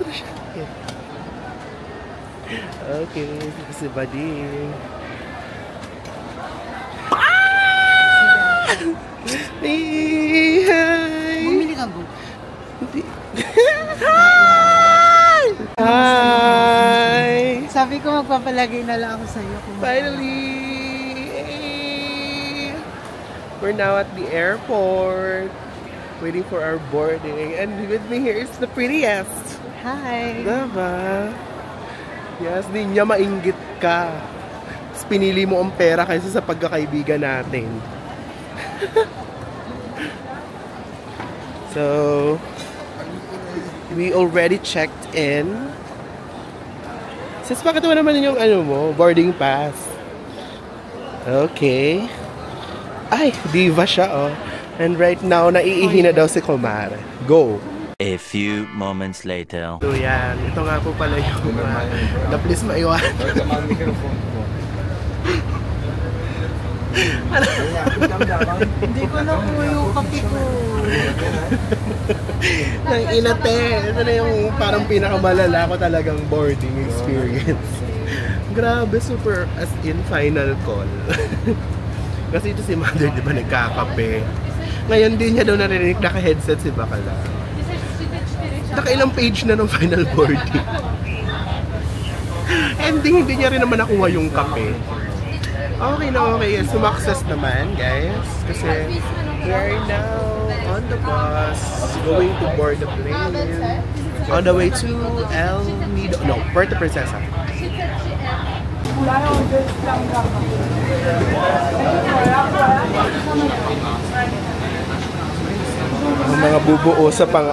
na siya. Okay, si Bading. Hey, hi! Bumili ka ba? Hindi. Hi! Sabi ko magpapalagay na lang ako sa'yo. Finally! Hey! We're now at the airport. Waiting for our boarding. And with me here is the prettiest. Hi! Diba? Yes, di niya mainggit ka. Tapos pinili mo ang pera kaysa sa pagkakaibigan natin. So, we already checked in. Sis, pakita mo naman yung ano mo, boarding pass. Okay. Ay, diva siya, oh. And right now, naiihi na daw si Kumare. Go! A few moments later. So yan, ito nga po pala yung na please maiwan. Hindi ko na po yung kape ko. Nang inate. Ito na yung parang pinakamalala ko talagang boarding experience. Grabe, super as in final call. Kasi ito si Mother, di ba, nagkakape. Ngayon din niya daw narinig naka-headset si Bakala. Nakailang page na ng final boarding. Ending, hindi niya rin naman nakuha yung kape. Okay na okay. Sumakses naman, guys. Kasi we are now on the bus going to board the plane on the way to El Nido. No, Puerto Princesa. Ang mga bubuo sa pang...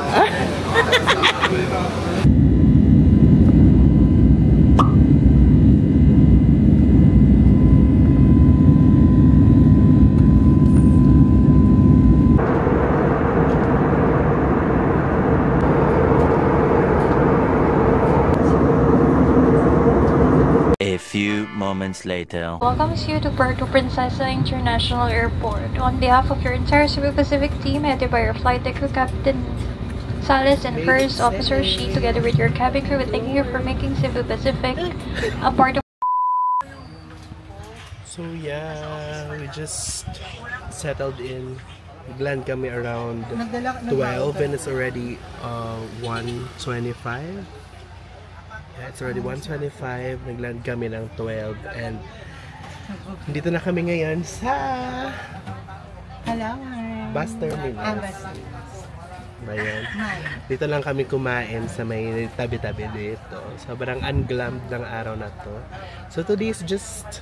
A few moments later. Welcomes you to Puerto Princesa International Airport. On behalf of your entire Cebu Pacific team, headed by your flight deck crew Captain Salas and First Officer Shi, together with your cabin crew, we thank you for making Cebu Pacific a part of. So yeah, we just settled in. Nag-land kami around 12 and it's already 1:25. Yeah, it's already 1:25. Nag-land kami ng 12 and dito na kami ngayon sa bus terminus. Bayan. Dito lang kami kumain sa may tabi-tabi dito. Sobrang unglammed ng araw na to. So today is just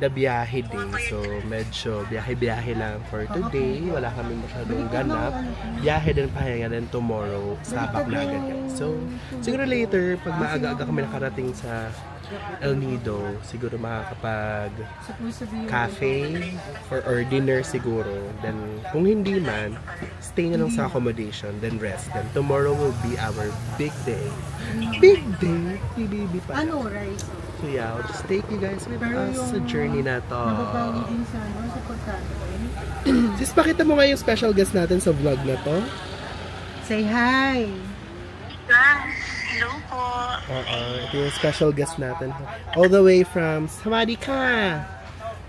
the biyahe day. So medyo biyahe-biyahe lang for today. Wala kami masyadong ganap. Biyahe din pahinga din tomorrow. Sabak na agad yan. So siguro later, pag maaga-aga kami nakarating sa El Nido, siguro makakapag cafe or dinner siguro. Then kung hindi man, stay na lang sa accommodation, then rest. Then tomorrow will be our big day. Big day! Baby pa. Ano, rice? So yeah, I'll just take you guys with us sa journey na to. Nababawi din sa ano, sa pagkain. Sis, pakita mo nga yung special guest natin sa vlog na to. Say hi! Hello po. Ito yung special guest natin. All the way from Sawadika!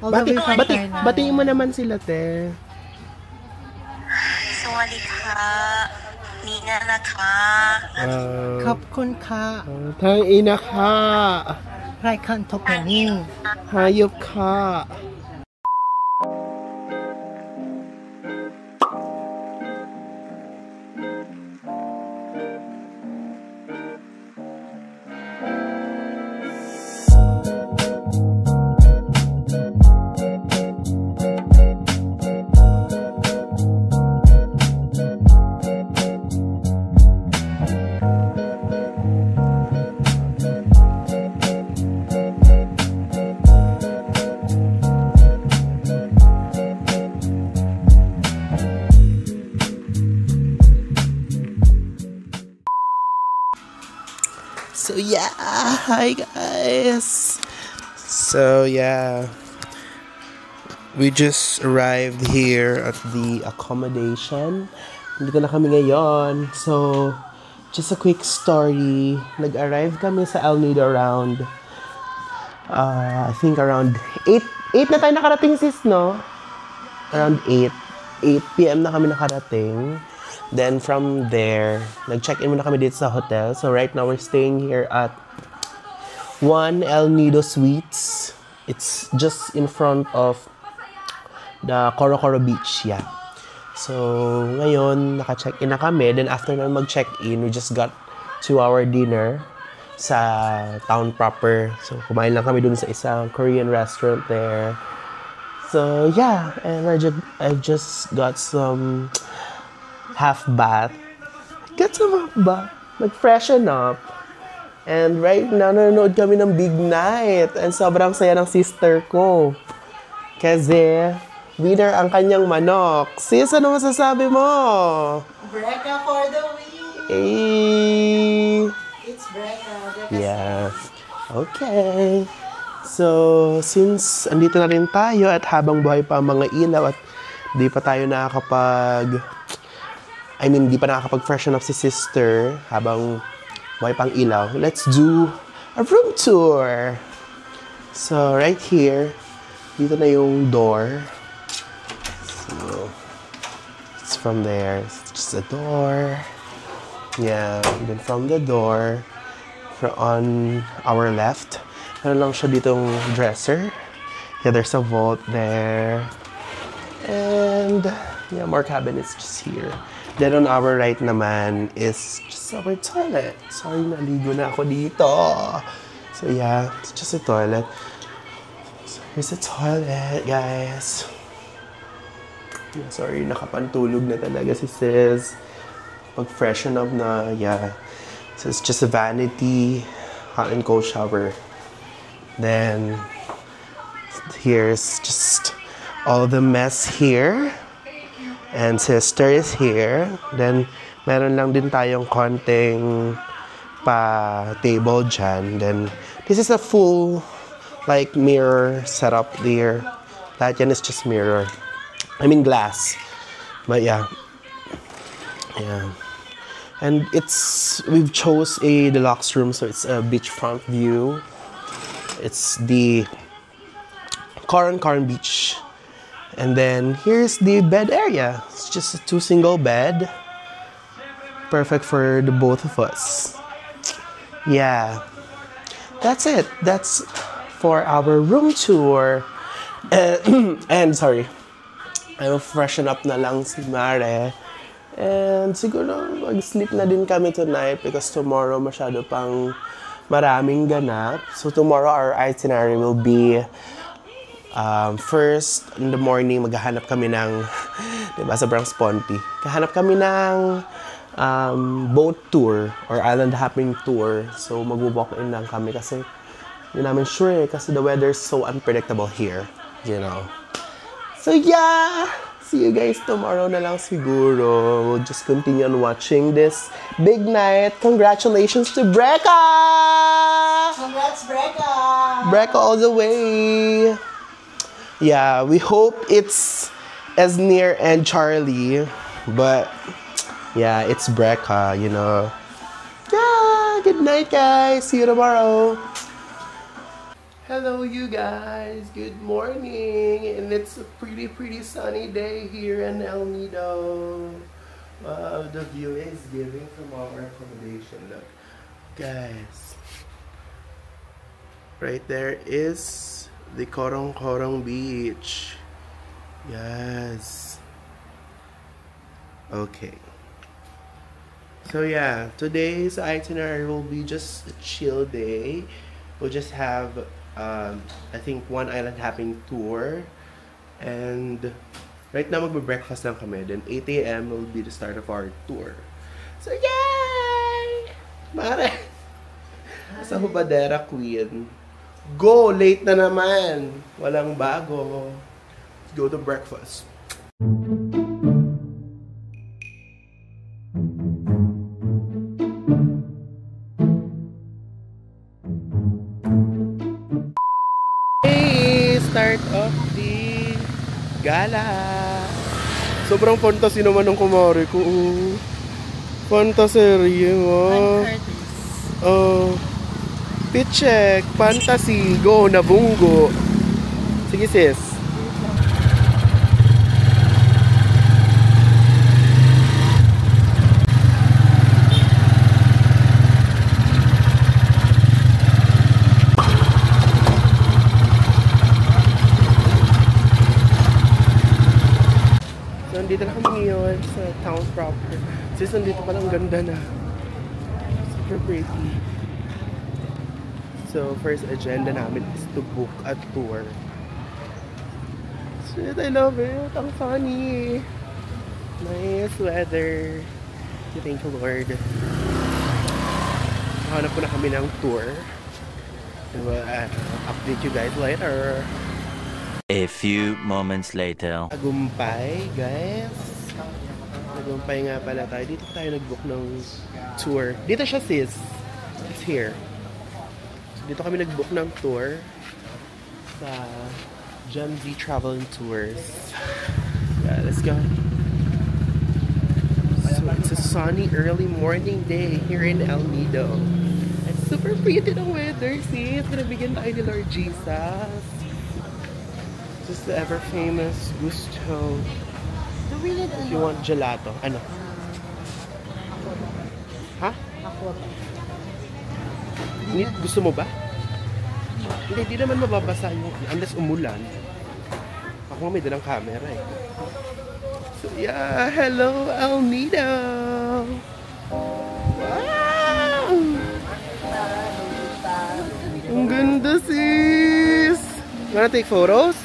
All the way from China. Batiin mo naman sila, te. Sawadika. Mina na ka. Kapkun ka. Tang ina ka! Raikan Tokani. Hayop ka! So yeah, hi guys. So yeah, we just arrived here at the accommodation. Dito na kami ngayon. So just a quick story. Nag-arrive kami sa El Nido around, I think around 8 na tayo nakarating, sis, no? Around 8 p.m. na kami nakarating. Then from there, nag-check-in muna kami dito sa hotel. So right now, we're staying here at 1 El Nido Suites. It's just in front of the Coro Coro Beach, yeah. So, ngayon, naka-check-in na kami. Then after na mag-check-in, we just got 2-hour dinner sa town proper. So, kumain lang kami dun sa isang Korean restaurant there. So, yeah. And I just got some half bath. Nag-freshen up. And right now, nanonood kami ng Big Night. And sobrang saya ng sister ko. Kasi, winner ang kanyang manok. Sis, ano masasabi mo? Breka for the win! Hey! It's Breka. Yeah. Okay. So, since andito na rin tayo at habang buhay pa ang mga ilaw at di pa nakakapag-freshen up si sister habang buhay pang ilaw, let's do a room tour. So, right here, dito na yung door. So, it's from there. It's just a door. Yeah, and then from the door, on our left, meron lang siya ditong dresser. Yeah, there's a vault there. And, yeah, more cabinets just here. Then on our right naman is just our toilet. Sorry, naligo na ako dito. So yeah, it's just a toilet. So here's a toilet, guys. Yeah, sorry, nakapantulog na talaga si sis. Pag-freshen up na, yeah. So it's just a vanity, hot and cold shower. Then, here's just all the mess here. And sister is here. Then, meron lang din tayong konting pa-table dyan. Then, this is a full, like, mirror setup there. Lahat yan is just mirror. I mean, glass. But, yeah. Yeah. And we've chose a deluxe room, so it's a beachfront view. It's the Coron Beach. And then here's the bed area. It's just a 2 single bed. Perfect for the both of us. Yeah. That's it. That's for our room tour. And sorry. I'll freshen up na lang si Mare. And siguro mag-sleep na din kami tonight because tomorrow masyado pang maraming ganap. So tomorrow our itinerary will be first in the morning maghahanap kami ng diba sobrang sponty. Kahanap kami ng boat tour or island hopping tour. So mag-walk-in lang kami kasi hindi namin sure kasi the weather is so unpredictable here, you know. So yeah. See you guys tomorrow na lang siguro. We'll just continue on watching this Big Night. Congratulations to Breka! Congrats, Breka! Breka all the way. Yeah, we hope it's as near and Charlie. But, yeah, it's Breka, you know. Yeah, good night, guys. See you tomorrow. Hello you guys, good morning, and it's a pretty sunny day here in El Nido. Wow, the view is giving from our accommodation. Look, guys, right there is the Corong Corong Beach. Yes. Okay. So yeah, today's itinerary will be just a chill day. We'll just have I think one island hopping tour, and right now magbe-breakfast lang kami. Then 8 a.m. will be the start of our tour. So yay! Mare! Sa Hubadera Queen. Go! Late na naman! Walang bago. Let's go to breakfast. Start of the gala. Sobrang fantasy naman ng kumare ko. Fantasy mo. Oh. Pitcheck. Fantasy. Go. Nabunggo. Sige sis. Dito na kami ngayon sa town proper. Sis, nandito palang ganda na. Super pretty. So, first agenda namin is to book a tour. Shit, I love it. Ang funny. Nice weather. Thank you, Lord. Hanap po na kami ng tour. And we'll update you guys later. A few moments later. Tagumpay, guys. Tagumpay nga pala tayo. Dito tayo nag-book ng tour. Dito siya, sis. It's here. So, dito kami nag-book ng tour sa Gen Z Travel and Tours. Yeah, let's go. So, it's a sunny early morning day here in El Nido. It's super pretty ng weather, sis. Pinabigyan tayo ni Lord Jesus. This is the ever famous Gusto. If you want gelato. Ano? Ha? Gusto mo ba? Hindi naman mababasa yung unless umulan. Ako may dalang camera eh. So yeah, hello El Nido! Wow! Ang ganda sis! Wanna take photos?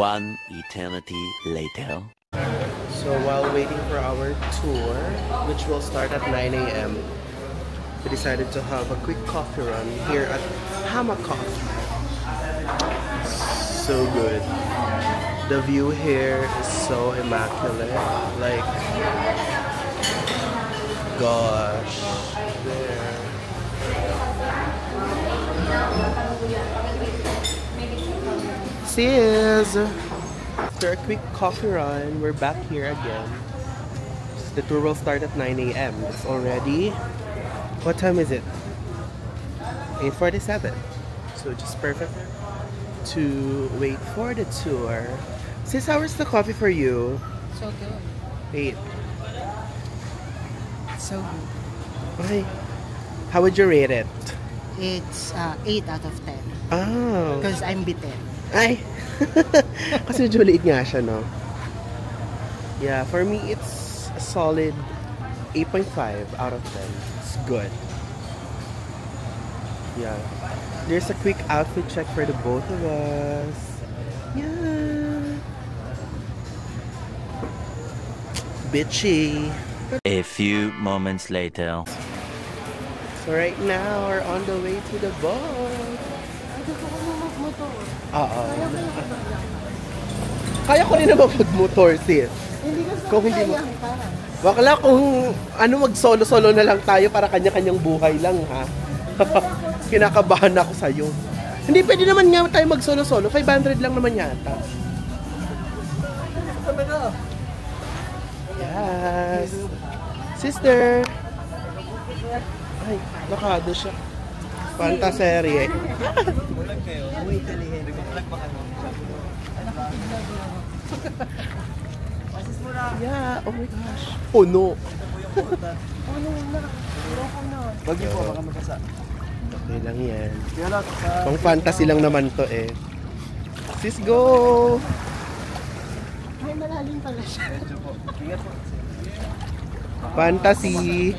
One eternity later. So while waiting for our tour, which will start at 9 a.m., we decided to have a quick coffee run here at Hama Coffee. So good. The view here is so immaculate. Like, gosh, there. Sis! After a quick coffee run, we're back here again. The tour will start at 9 a.m. It's already... What time is it? 8:47. So just perfect to wait for the tour. Sis, how was the coffee for you? So good. 8. So good. Okay. How would you rate it? It's 8 out of 10. Oh. Because I'm bitten. Ay! Kasi medyo liit nga siya, no? Yeah, for me, it's a solid 8.5 out of 10. It's good. Yeah. There's a quick outfit check for the both of us. Yeah. Bitchy. A few moments later. So right now, we're on the way to the boat. Oo. Kaya ko rin naman mag-motor, sis. Hindi ka Kung hindi mo... Bakla kung ano mag-solo-solo na lang tayo para kanya-kanyang buhay lang, ha? Kinakabahan ako sa'yo. Hindi, pwede naman nga tayo mag-solo-solo. 500 lang naman yata. Yes. Sister. Ay, nakado siya. Fantaserye. Yeah, oh my gosh. Oh no. Bagyo po, baka magkasa. Okay lang yan. Pang fantasy lang naman to eh. Sis, go! May malalim pala siya. Fantasy.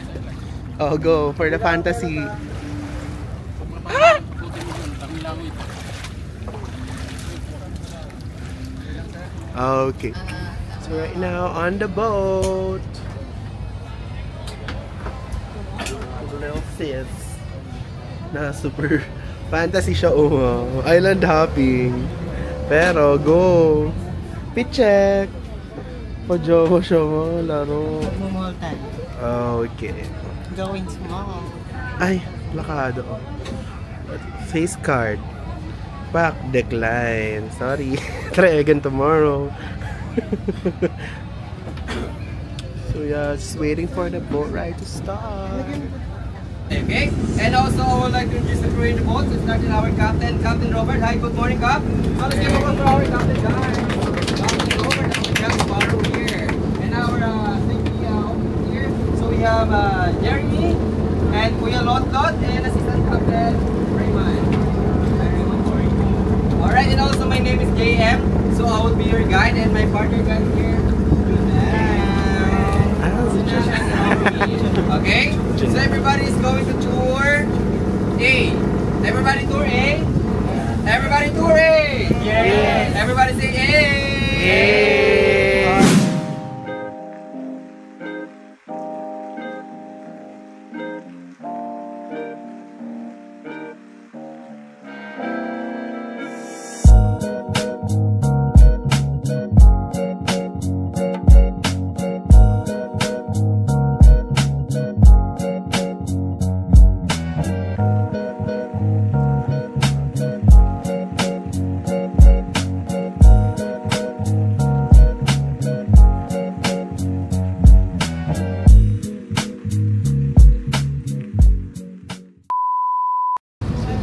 Oh, go for the fantasy. Ah! Okay. So right now on the boat. Little sis. Na super fantasy siya island hopping. Pero go. Picheck. Pajomo siya mo laro. Magmamall tayo. Okay. Going small. Ay, lakado. Face card. Back decline. Sorry. Try again tomorrow. So yeah, just waiting for the boat ride to start. Okay, and also I would like to introduce the crew in the boat. So starting our captain, Captain Robert. Hi, good morning, Cap. So let's give a for our captain, guys. Captain Robert, and we have Sparrow here, and our safety officer here. So we have Jeremy and Kuya Lotlot and Assistant Captain Raymond. Alright, and also my name is JM. So I will be your guide and my partner guide here. Okay, so everybody is going to tour A. Everybody tour A. Everybody tour A. Yeah. Everybody say A. Yay!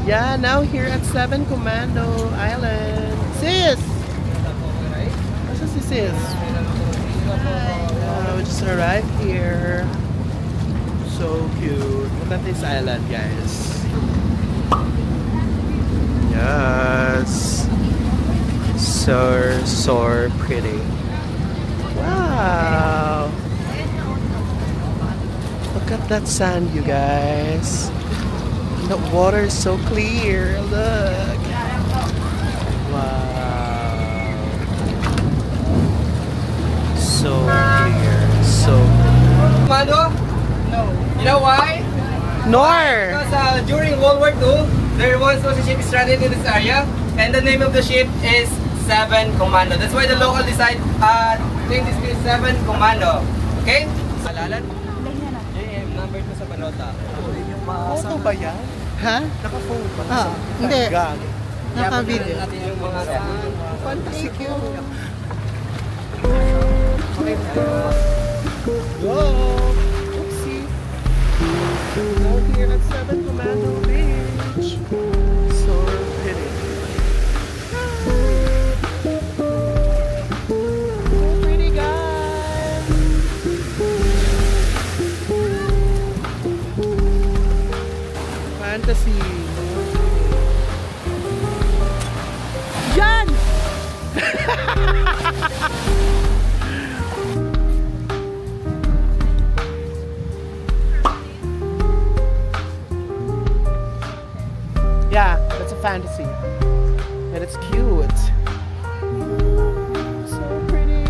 Yeah, now here at 7 Commando Island. Sis! What's this sis? We just arrived here. So cute. Look at this island, guys. Yes. So pretty. Wow. Look at that sand, you guys. The water is so clear. Look. Wow. So clear. So clear. Commando? No. You know why? Nor. Because during World War II, there was a ship stranded in this area, and the name of the ship is 7 Commando. That's why the local decide name this is 7 Commando. Okay? Salalan? JM, number 2 sa balota. Photo ba yan? Ha? Naka-phone ba? Hindi. Gag. Naka-video. Natin yung mga Fantastic yun. Go! Oopsie. Now here at 7 Commando Beach. So pretty. So pretty, guys. Fantasy. Yan! Yeah, that's a fantasy. And it's cute. So pretty.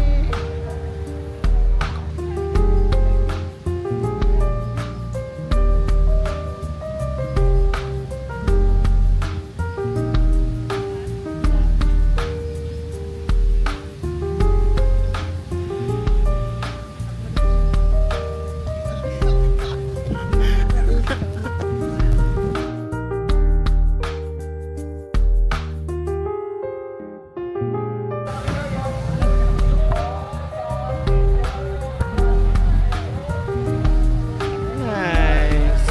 Nice.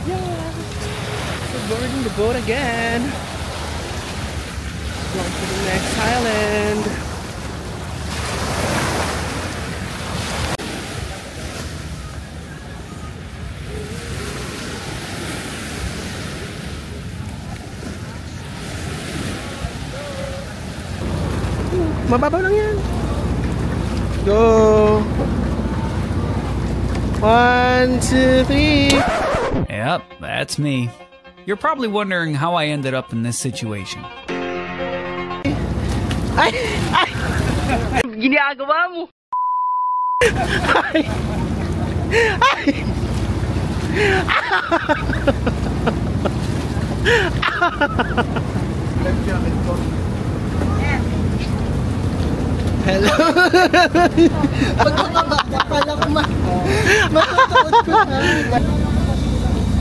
Yeah. We're boarding the boat again. Going to the next island. Mababaw lang yan. Go! 1, 2, 3. Yep, that's me. You're probably wondering how I ended up in this situation. Ay! Ay! Ginagawa mo! Ay! Ay! Hello! Akala ko matutuot ko na.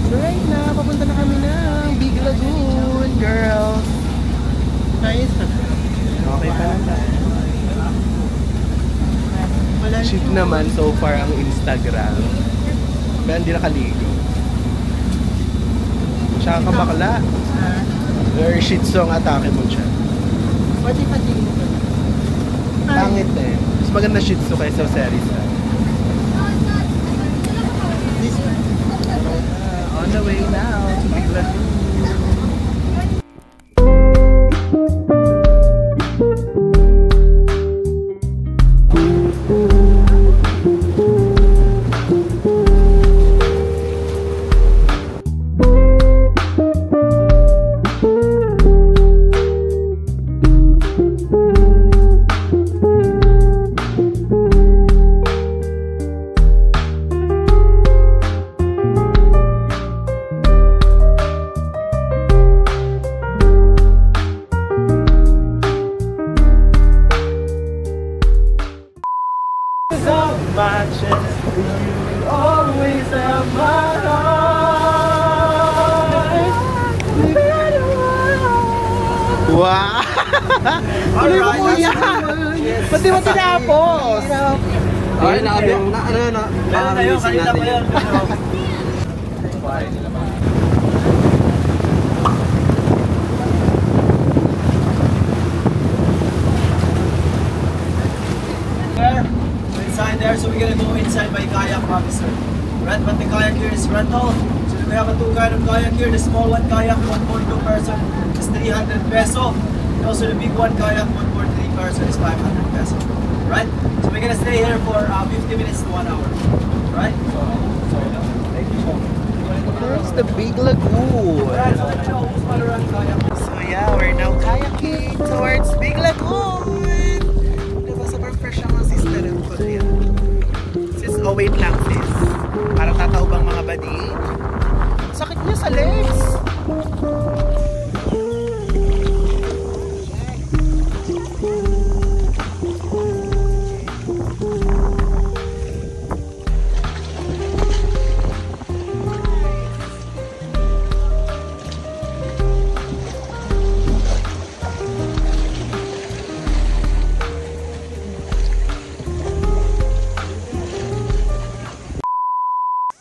So right na, papunta na kami ng Big Lagoon, girls. Nice. Okay pa naman. Cheap naman so far ang Instagram. Kaya hindi nakaligo. Tsaka ka bakla. Very shih tzu ang atake mo dyan. Pati mo ka. Pangit eh. Mas maganda shih tzu kaysa series na. On the way now to Big Lagoon. Wow! Ano yung kuya? Ba't di mo tinapos? Ay, meron na yun, kanina pa yun. Inside there, so we're gonna go inside by kayak, officer. Right, but the kayak here is rental. So we have a two kind of kayak here. The small one kayak, 1 for 2 person is 300 peso. And also the big one kayak, 1 for 3 person is 500 peso. Right? So we're gonna stay here for 50 minutes to 1 hour. Right? There's the Big Lagoon. Right, so let me know who's gonna run kayak. So yeah, we're now kayaking towards Big Lagoon. Diba, super fresh ang mga sister ko yan. Sis, oh wait lang sis. Parang tataubang mga badi. Sakit niya sa legs.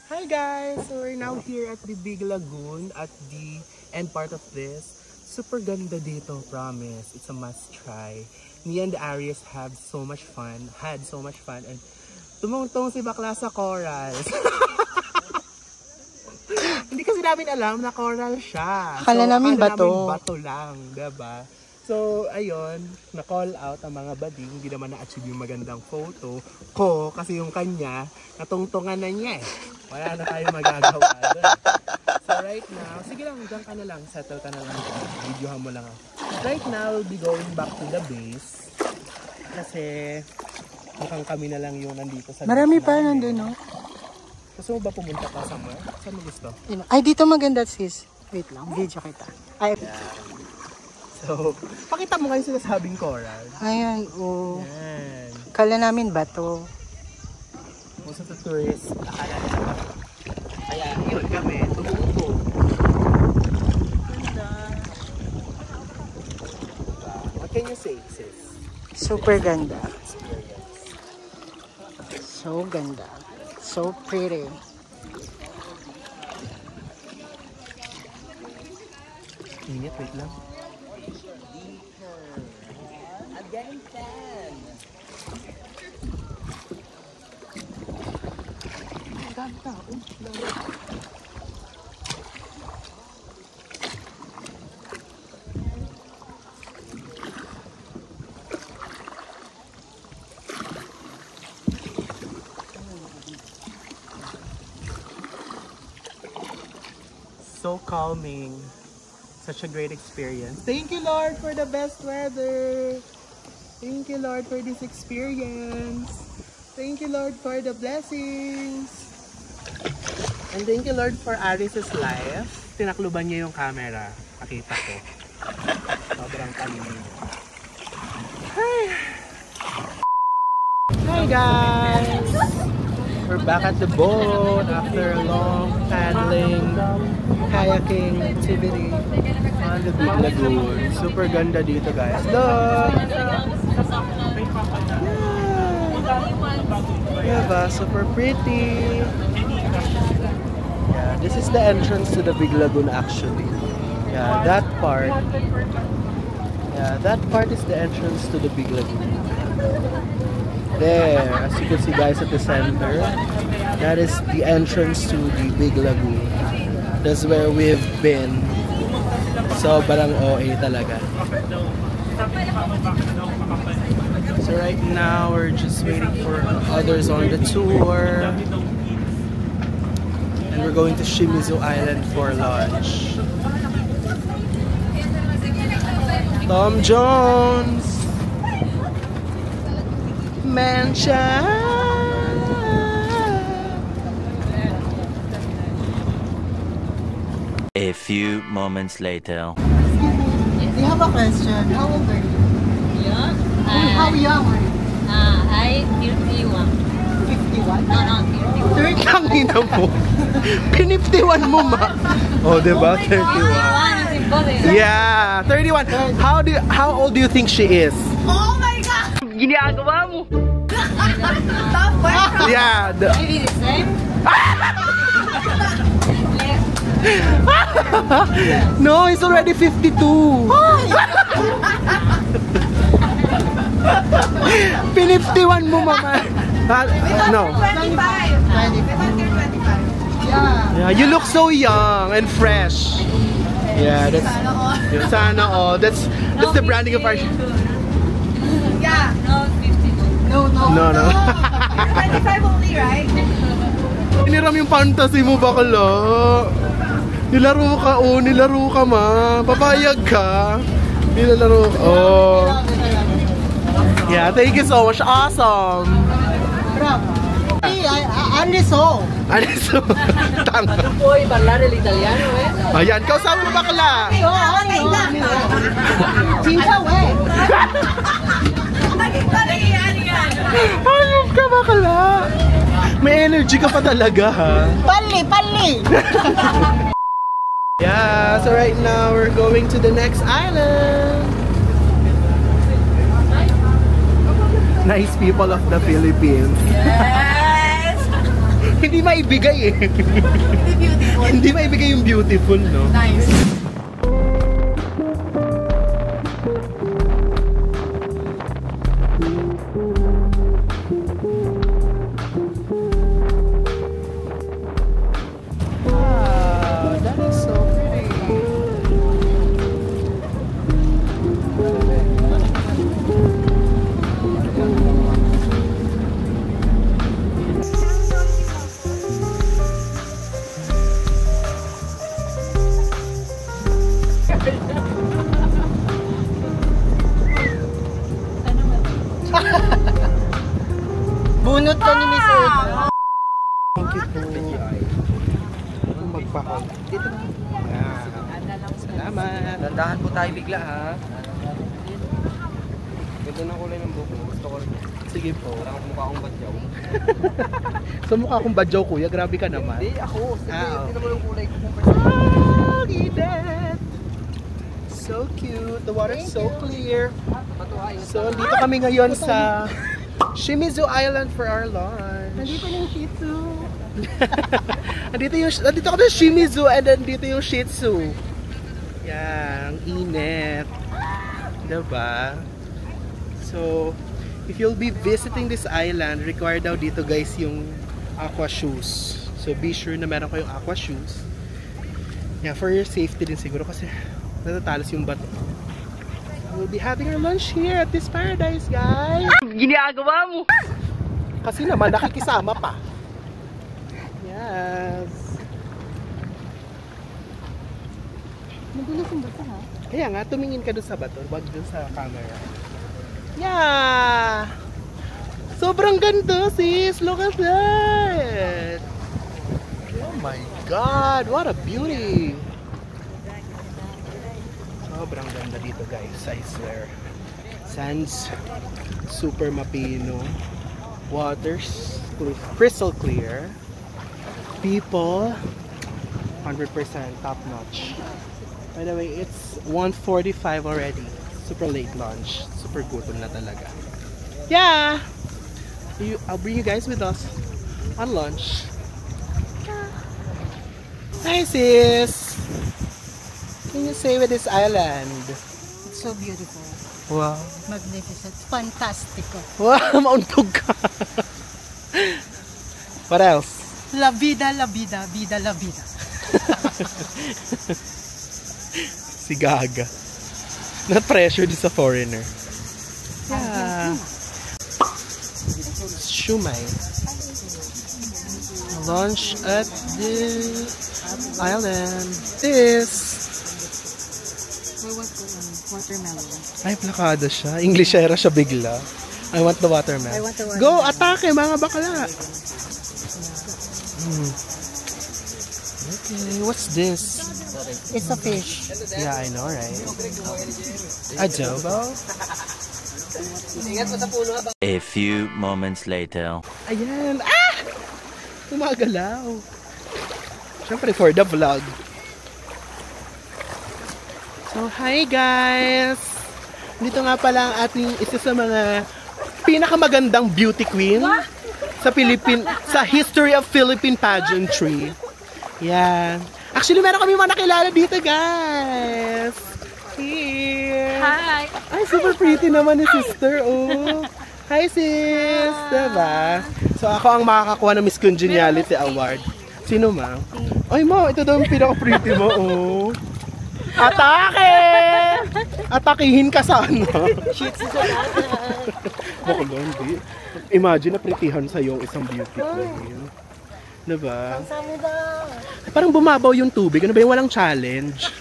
Hi guys! So we're now here at the Big Lagoon at the end part of this. Super ganda dito, promise. It's a must try. Me and the Aries had so much fun and tumungtong si bakla sa corals. Hindi kasi namin alam na coral siya. Akala namin bato. Bato lang, diba? So, ayun, na-call out ang mga bading. Hindi naman na-achieve yung magandang photo ko kasi yung kanya, natungtungan na niya eh. Wala na tayo magagawa doon. So, right now, sige lang, dyan ka na lang. Settle ka na lang. Videohan mo lang ako. Right now, we'll be going back to the base. Kasi, mukhang kami na lang yung nandito sa Marami pa nandun, no? Gusto mo ba pumunta pa somewhere? Saan mo gusto? Ay, dito maganda, sis. Wait lang, video kita. Ay, So, pakita mo kayo sinasabing coral. ayan, oh. Yan. Kala namin bato. Most of the tourists, akala nila ba? Kaya, yun kami, tumuto. Ganda. What can you say, sis? Super ganda. So ganda. So pretty. Ingat, wait lang. so calming. Such a great experience. Thank you, Lord, for the best weather. Thank you, Lord, for this experience. Thank you, Lord, for the blessings. And thank you, Lord, for Aris's life. Tinakluban niya yung camera. Nakita ko. Sobrang kalimig. Hi! Hi, guys! We're back at the boat after a long paddling, kayaking activity on the Big Lagoon. Super ganda dito, guys. Look! Yeah, super pretty. Yeah, this is the entrance to the Big Lagoon actually. Yeah, that part. Yeah, that part is the entrance to the Big Lagoon. There, as you can see guys at the center, that is the entrance to the Big Lagoon. That's where we've been. So, parang OA talaga. So right now, we're just waiting for others on the tour. And we're going to Shimizu Island for lunch. Tom Jones Mansion. A few moments later. We have a question. How old are you? How young are you? I 51. 51? No, 30. Tangina mo. Piniptiwan mo ma. Oh, diba? 31. 51 is impossible. Yeah, 31. How old do you think she is? Oh my God! Ginagawa mo. Top question. Yeah. Maybe the same. No, he's already 52. Piniptiwan mo mama. No. 25. 25. Yeah. Yeah, you look so young and fresh. Yeah, that's sana all. That's the branding of our. Yeah. No, 52. No. 25 only, right? Iniram yung fantasy mo bakla. Nilaro ka ma. Papayag ka. Nilalaro ka. Oh. Yeah, thank you so much. Awesome. Aniso. Tanga. Ano po, parlare l'italiano, eh? Ayan, kausap mo bakla. Tita, we. Naging talagyan yan. Ayop ka bakla. May energy ka pa talaga ha. Pali. Yeah, so right now we're going to the next island. Nice people of the Philippines. Yes! Hindi maibigay eh. Hindi maibigay yung beautiful, no? Nice. Wow, that is so pretty. Bunot ka ni Miss Ed. Thank you po. Magpakal. Dito na. Yeah. Salamat. Dandahan po tayo bigla ha. Ganda ng kulay ng buhok mo. Gusto ko rin. Sige po. Parang mukha akong badyaw. Sa mukha akong badyaw kuya, grabe ka naman. Hindi ako. Sige, Ah, tingnan mo yung kulay ko. Edith! So cute. The water's so clear. So, dito kami ngayon sa Shimizu Island for our lunch. Nandito yung Shih Tzu. Nandito kami sa Shimizu and then dito yung Shih Tzu. Yan, ang init. Diba? So, if you'll be visiting this island, required daw dito guys yung aqua shoes. So, be sure na meron kayong aqua shoes. Yeah, for your safety din siguro kasi natatalas yung bato. We'll be having our lunch here at this paradise, guys. Ginagawa mo. Kasi naman nakikisama pa. Yes. Madulas yung bata ha? Kaya nga, tumingin ka doon sa bato, wag doon sa camera. Yeah! Sobrang ganda, sis! Look at that! Oh my God! What a beauty! Sobrang ganda dito, guys. I swear. Sands, super mapino. Waters, crystal clear. People, 100% top notch. By the way, it's 1:45 already. Super late lunch. Super gutom na talaga. Yeah! I'll bring you guys with us on lunch. Hi sis! What can you say with this island? It's so beautiful. Wow. Magnificent. Fantastico. Wow, mauntog ka. What else? La vida, la vida, vida, la vida. Si Gaga. Not pressured sa foreigner. Yeah. Shumai. Lunch at the island. This. We want watermelon. Ay, plakada siya. Englishera siya bigla. I want the watermelon. I want the watermelon. Go, atake mga bakla. Okay, what's this? It's a fish. Yeah, I know, right? Adobo? A few moments later. Ayan! Ah! Tumagalaw. Siyempre for the vlog. So, hi guys! Dito nga pala ang ating isa sa mga pinakamagandang beauty queen sa sa history of Philippine pageantry. Yan. Actually, meron kami mga nakilala dito, guys. Here. Hi! Ay, super pretty naman ni sister, oh. Hi, sis! Diba? So, ako ang makakakuha ng Miss Congeniality Award. Sino, ma? Ay, ma, ito daw ang pinaka-pretty mo, oh. Atake! Atakihin ka sana. Shit, si Jonathan. Baka lang, di. Imagine na prettyhan sa'yo ang isang beauty queen. Diba? Parang bumabaw yung tubig. Ano ba yung walang challenge?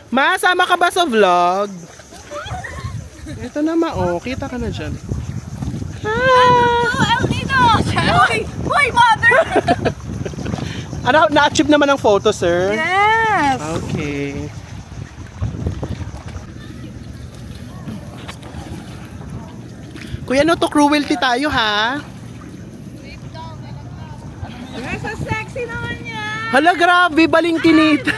Ma, sama ka ba sa vlog? Ito na ma, oh. Kita ka na dyan. El Nino! Hoy, mother! Ano, na-achieve naman ang photo, sir? Yes! Okay. Kuya, no to cruelty tayo, ha? So sexy naman niya! Hala, grabe, balingkinita.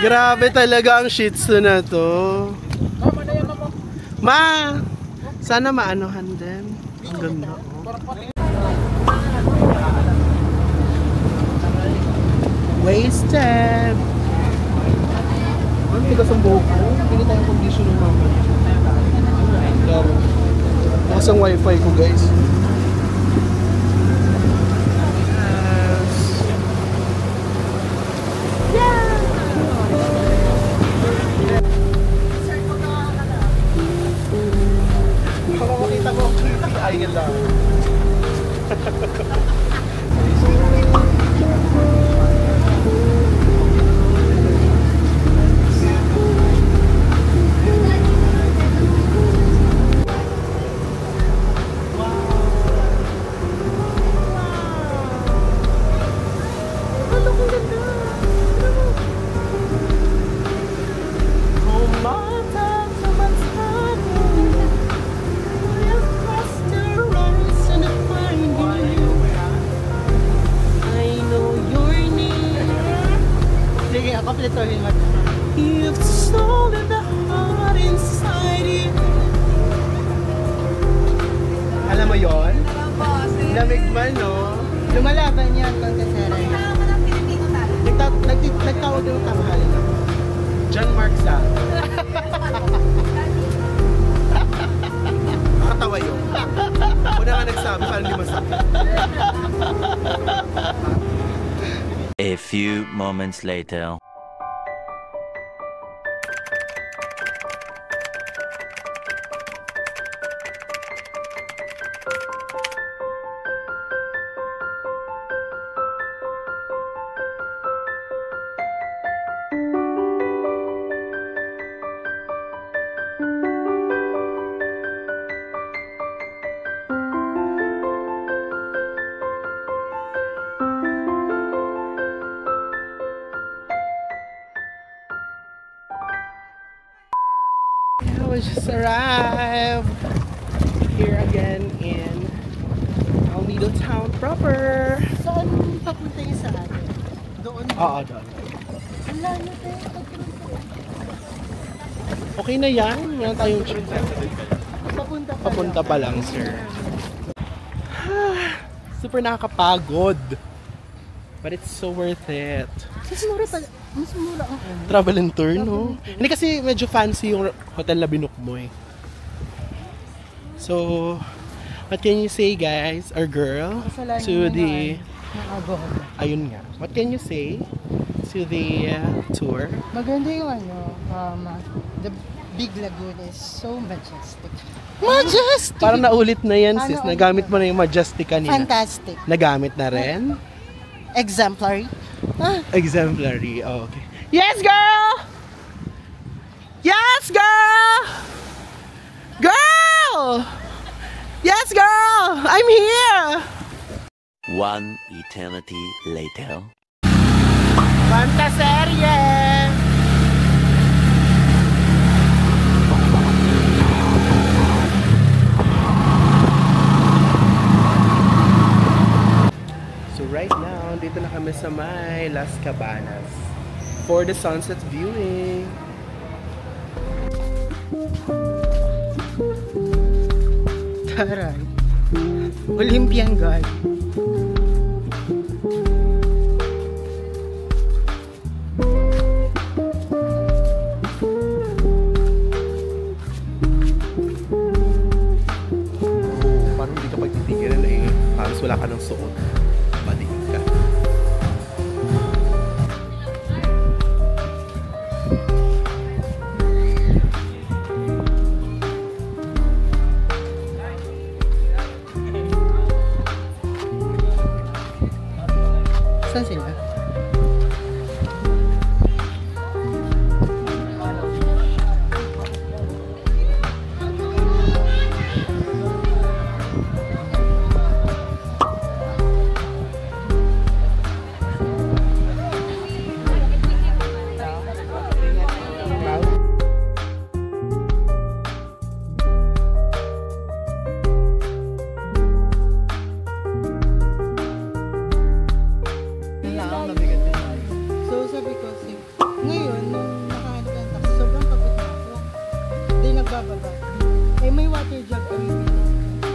Grabe talaga ang shih tzu na to. Ma, sana maanohan din. Ang ganda, oh. Wasted. Ang tigas ang buhok ko. Hindi tayong condition ng mama. Takas ang wifi ko, guys. Baka makita mo ang creepy eye lang. You've stolen the heart inside you. Alam mo yon? Lamig man, no? Lumalaban yan, Congasera. Nagtawag yung tamahalin ako. John Mark Sa. Nakatawa yun. Una nga nagsabi, parang di masakit. A few moments later. Yeah, we just arrived here again in El Nido Town proper. Saan papunta yung sa atin? Doon? Oo, doon. Wala na tayo. Okay na yan. Wala tayong trip. Papunta pa lang, sir. Super nakakapagod. But it's so worth it. Mas mura ang Travel and tour, no? Hindi kasi medyo fancy yung hotel na binook mo eh. So, what can you say, guys, or girl, to the... Ayun nga. What can you say to the tour? Maganda yung the Big Lagoon is so majestic. Majestic! Parang naulit na yan, sis. Nagamit mo na yung majestic kanina. Fantastic. Nagamit na rin? Exemplary. Exemplary, okay. Yes, girl! Yes, girl! Girl! Yes, girl! I'm here! One eternity later. Fantaserie! So right now, dito na kami sa may Las Cabanas for the sunset viewing. Taray. Olympian God. Parang hindi ka pagtitigilan eh. Halos wala ka ng suot. Badig ka. Saan sila? So sabi ko, ngayon, nung nakahanap ng taxi, sobrang pagod na ako. Hindi nagbababa. Eh, may water jug kami.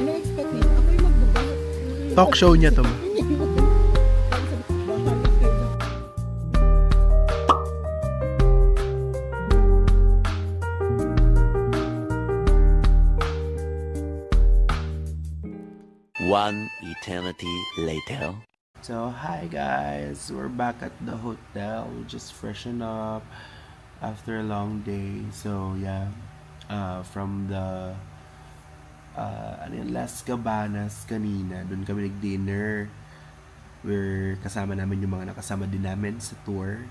Ina-expect nila, ako yung magbuba. Talk show niya to. One eternity later. So, hi guys! We're back at the hotel. We just freshen up after a long day. So, yeah. From the Las Cabanas kanina. Doon kami nag-dinner. We're kasama namin yung mga nakasama din namin sa tour.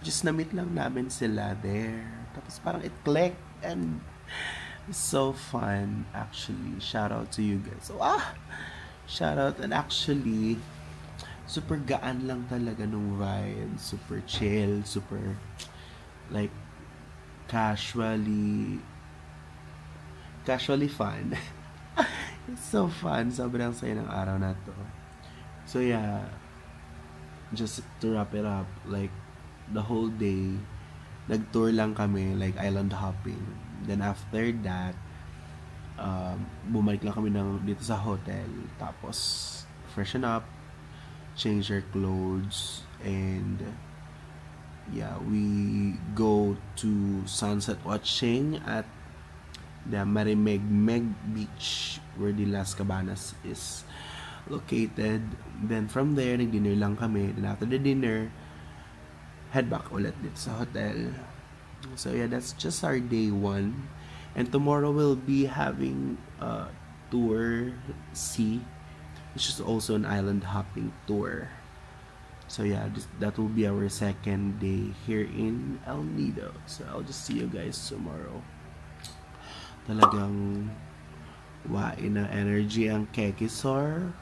Just na-meet lang namin sila there. Tapos parang it clicked and it's so fun actually. Shout out to you guys. So, shout out, and actually super gaan lang talaga nung vibe. Super chill, super like casually fun. It's so fun. Sobrang saya ng araw na to. So yeah, just to wrap it up, like the whole day nag-tour lang kami, like island hopping. Then after that, bumalik lang kami dito sa hotel. Tapos freshen up, change our clothes, and yeah, we go to sunset watching at the Marimegmeg Beach where the Las Cabanas is located. Then from there, nag-dinner lang kami. Then after the dinner, head back ulit dito sa hotel. So yeah, that's just our day 1. And tomorrow we'll be having tour C, which is also an island hopping tour. So yeah, that will be our second day here in El Nido. So I'll just see you guys tomorrow. Talagang wain na energy ang Kekisor.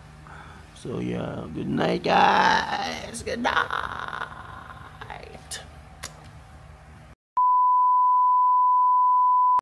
So yeah, good night guys. Good night.